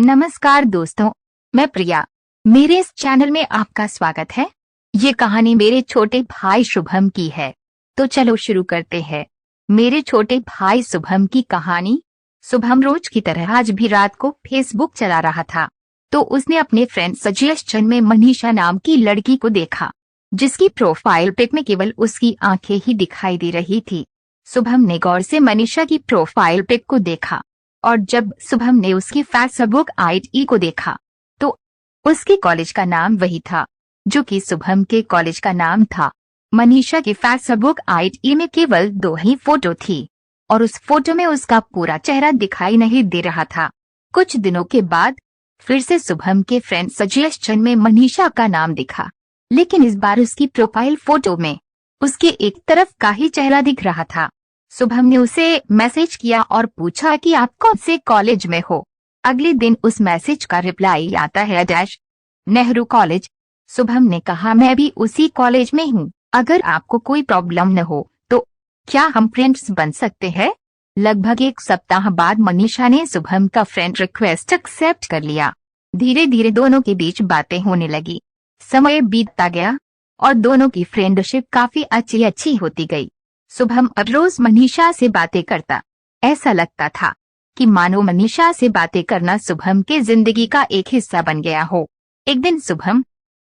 नमस्कार दोस्तों, मैं प्रिया। मेरे इस चैनल में आपका स्वागत है। ये कहानी मेरे छोटे भाई शुभम की है। तो चलो शुरू करते हैं। मेरे छोटे भाई शुभम की कहानी। शुभम रोज की तरह आज भी रात को फेसबुक चला रहा था, तो उसने अपने फ्रेंड सजेशन में मनीषा नाम की लड़की को देखा, जिसकी प्रोफाइल पिक में केवल उसकी आंखें ही दिखाई दे रही थी। शुभम ने गौर से मनीषा की प्रोफाइल पिक को देखा, और जब शुभम ने उसकी फेसबुक आईडी को देखा तो उसके कॉलेज का नाम वही था जो कि शुभम के कॉलेज का नाम था। मनीषा की फेसबुक आईडी में केवल 2 ही फोटो थी, और उस फोटो में उसका पूरा चेहरा दिखाई नहीं दे रहा था। कुछ दिनों के बाद फिर से शुभम के फ्रेंड सजेशन में मनीषा का नाम दिखा, लेकिन इस बार उसकी प्रोफाइल फोटो में उसके एक तरफ का ही चेहरा दिख रहा था। शुभम ने उसे मैसेज किया और पूछा कि आप कौन से कॉलेज में हो। अगले दिन उस मैसेज का रिप्लाई आता है नेहरू कॉलेज। शुभम ने कहा, मैं भी उसी कॉलेज में हूँ। अगर आपको कोई प्रॉब्लम न हो तो क्या हम फ्रेंड्स बन सकते हैं। लगभग 1 सप्ताह बाद मनीषा ने शुभम का फ्रेंड रिक्वेस्ट एक्सेप्ट कर लिया। धीरे धीरे दोनों के बीच बातें होने लगी। समय बीतता गया और दोनों की फ्रेंडशिप काफी अच्छी होती गई। शुभम अब रोज मनीषा से बातें करता। ऐसा लगता था कि मानो मनीषा से बातें करना शुभम के जिंदगी का एक हिस्सा बन गया हो। एक दिन शुभम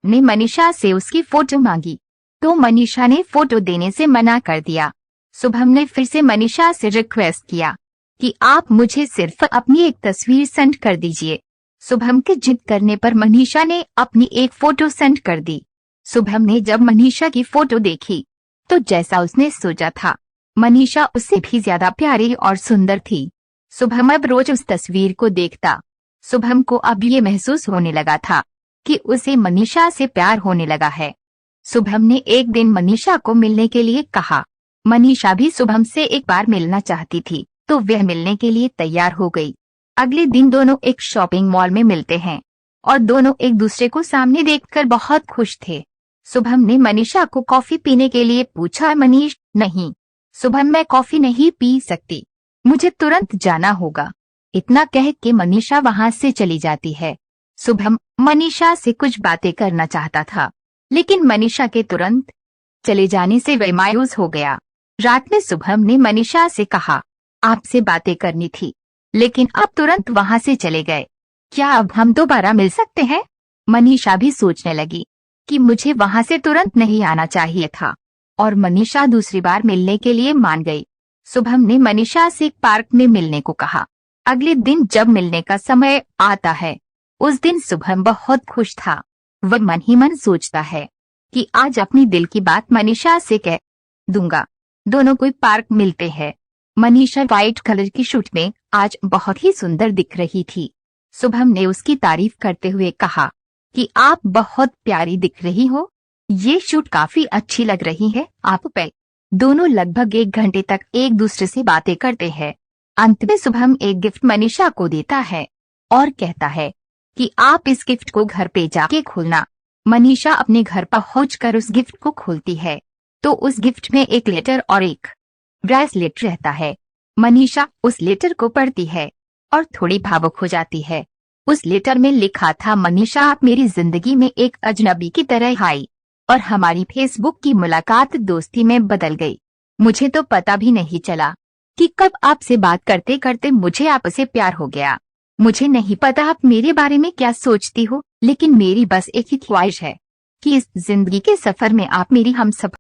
ने मनीषा से उसकी फोटो मांगी, तो मनीषा ने फोटो देने से मना कर दिया। शुभम ने फिर से मनीषा से रिक्वेस्ट किया कि आप मुझे सिर्फ अपनी एक तस्वीर सेंड कर दीजिए। शुभम के जिद करने पर मनीषा ने अपनी एक फोटो सेंड कर दी। शुभम ने जब मनीषा की फोटो देखी तो जैसा उसने सोचा था, मनीषा उससे भी ज्यादा प्यारी और सुंदर थी। शुभम अब रोज उस तस्वीर को देखता। शुभम को अब ये महसूस होने लगा था कि उसे मनीषा से प्यार होने लगा है। शुभम ने एक दिन मनीषा को मिलने के लिए कहा। मनीषा भी शुभम से एक बार मिलना चाहती थी, तो वह मिलने के लिए तैयार हो गई। अगले दिन दोनों एक शॉपिंग मॉल में मिलते हैं और दोनों एक दूसरे को सामने देखकर बहुत खुश थे। शुभम ने मनीषा को कॉफी पीने के लिए पूछा। मनीष, नहीं शुभम, मैं कॉफी नहीं पी सकती, मुझे तुरंत जाना होगा। इतना कह के मनीषा वहां से चली जाती है। शुभम मनीषा से कुछ बातें करना चाहता था, लेकिन मनीषा के तुरंत चले जाने से वह मायूस हो गया। रात में शुभम ने मनीषा से कहा, आपसे बातें करनी थी, लेकिन आप तुरंत वहां से चले गए। क्या अब हम दोबारा मिल सकते हैं। मनीषा भी सोचने लगी कि मुझे वहां से तुरंत नहीं आना चाहिए था, और मनीषा दूसरी बार मिलने के लिए मान गई। शुभम ने मनीषा से पार्क में मिलने को कहा। अगले दिन जब मिलने का समय आता है, उस दिन शुभम बहुत खुश था। वह मन ही मन सोचता है कि आज अपनी दिल की बात मनीषा से कह दूंगा। दोनों कोई पार्क मिलते हैं। मनीषा व्हाइट कलर की शूट में आज बहुत ही सुंदर दिख रही थी। शुभम ने उसकी तारीफ करते हुए कहा कि आप बहुत प्यारी दिख रही हो, ये शूट काफी अच्छी लग रही है आप पे। दोनों लगभग 1 घंटे तक एक दूसरे से बातें करते हैं। अंत में शुभम एक गिफ्ट मनीषा को देता है और कहता है कि आप इस गिफ्ट को घर पे जाके खोलना। मनीषा अपने घर पहुंचकर उस गिफ्ट को खोलती है, तो उस गिफ्ट में एक लेटर और एक ब्रेसलेट रहता है। मनीषा उस लेटर को पढ़ती है और थोड़ी भावुक हो जाती है। उस लेटर में लिखा था, मनीषा, आप मेरी जिंदगी में एक अजनबी की तरह आई और हमारी फेसबुक की मुलाकात दोस्ती में बदल गई। मुझे तो पता भी नहीं चला कि कब आपसे बात करते करते मुझे आपसे प्यार हो गया। मुझे नहीं पता आप मेरे बारे में क्या सोचती हो, लेकिन मेरी बस एक ही ख्वाहिश है कि इस जिंदगी के सफर में आप मेरी हमसफर